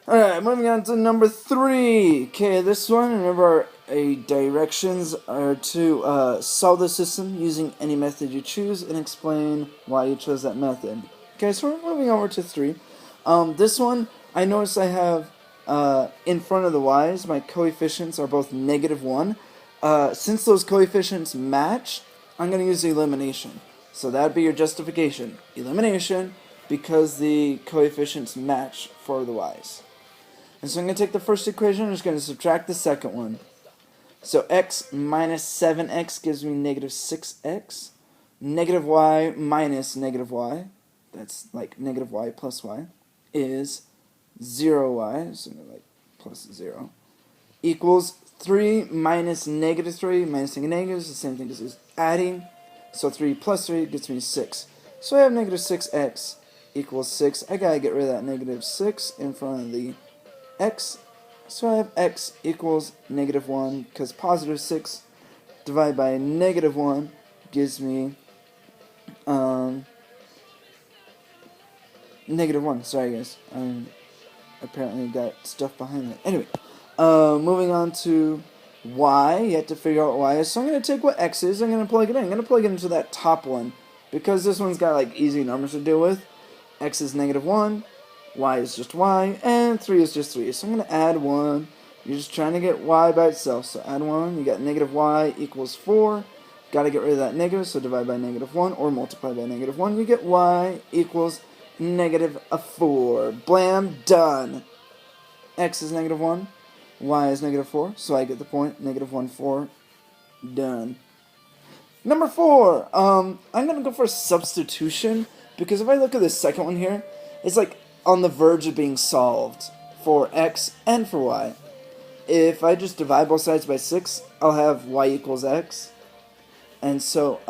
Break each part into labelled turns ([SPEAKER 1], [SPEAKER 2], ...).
[SPEAKER 1] Alright, moving on to number 3. Okay, this one, remember our directions are to solve the system using any method you choose and explain why you chose that method. Okay, so we're moving over to 3. This one, I notice I have in front of the y's, my coefficients are both -1. Since those coefficients match, I'm going to use elimination. So that'd be your justification. Elimination because the coefficients match for the y's. And so I'm going to take the first equation, I'm just going to subtract the second one. So x minus 7x gives me negative 6x. Negative y minus negative y, that's like negative y plus y, is 0y, so like plus 0, equals 3 minus negative 3, minus negative is the same thing as adding. So 3 plus 3 gets me 6. So I have negative 6x equals 6. I gotta get rid of that negative 6 in front of the x, so I have x equals -1, because positive 6 divided by -1 gives me -1. Sorry guys, I apparently got stuff behind that. Anyway, moving on to y. You have to figure out what y is. So I'm going to take what x is, I'm going to plug it in. I'm going to plug it into that top one, because this one's got like easy numbers to deal with. X is -1. Y is just y, and 3 is just 3. So I'm going to add 1. You're just trying to get y by itself. So add 1. You got negative y equals 4. Got to get rid of that negative, so divide by -1 or multiply by -1. You get y equals -4. Blam, done. X is -1. Y is -4. So I get the point. -1, 4. Done. Number 4. I'm going to go for substitution, because if I look at the second one here, it's like on the verge of being solved for x and for y. If I just divide both sides by 6, I'll have y equals x. And so,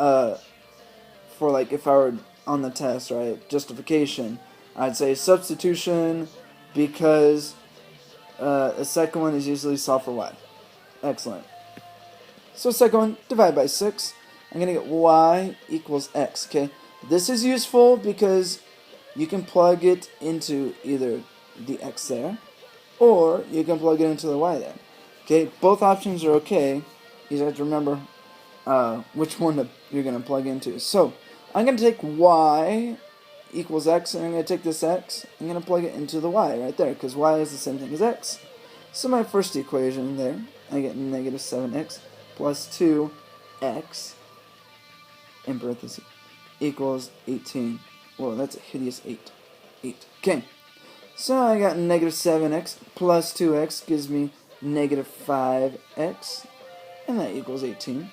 [SPEAKER 1] for like if I were on the test, right, justification, I'd say substitution because the second one is usually solved for y. Excellent. So second one, divide by 6. I'm going to get y equals x, okay? This is useful because you can plug it into either the x there, or you can plug it into the y there. Okay, both options are okay. You just have to remember which one you're going to plug into. So, I'm going to take y equals x, and I'm going to take this x, I'm going to plug it into the y right there, because y is the same thing as x. So my first equation there, I get negative 7x plus 2x, in parentheses, equals 18. Whoa, that's a hideous 8. 8. Okay. So I got negative 7x plus 2x gives me negative 5x. And that equals 18.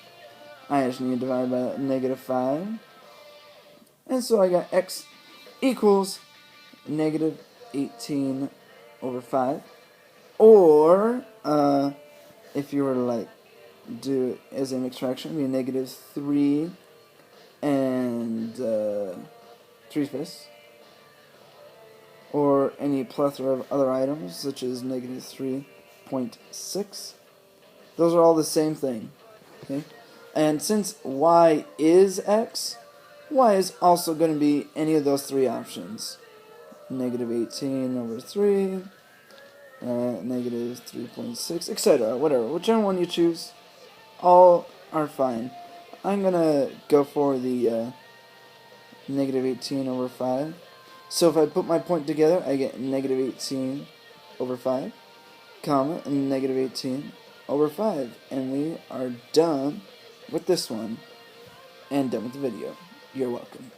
[SPEAKER 1] I just need to divide by negative 5. And so I got x equals negative 18 over 5. Or, if you were to like do it as a mixed fraction, it'd be negative 3 and 3/5, or any plethora of other items such as negative 3.6. Those are all the same thing. Okay, and since y is x, y is also going to be any of those three options: negative 18 over 3, negative 3.6, etc. Whatever, whichever one you choose, all are fine. I'm gonna go for the negative 18 over 5. So if I put my point together, I get negative 18 over 5, comma, and negative 18 over 5. And we are done with this one, and done with the video. You're welcome.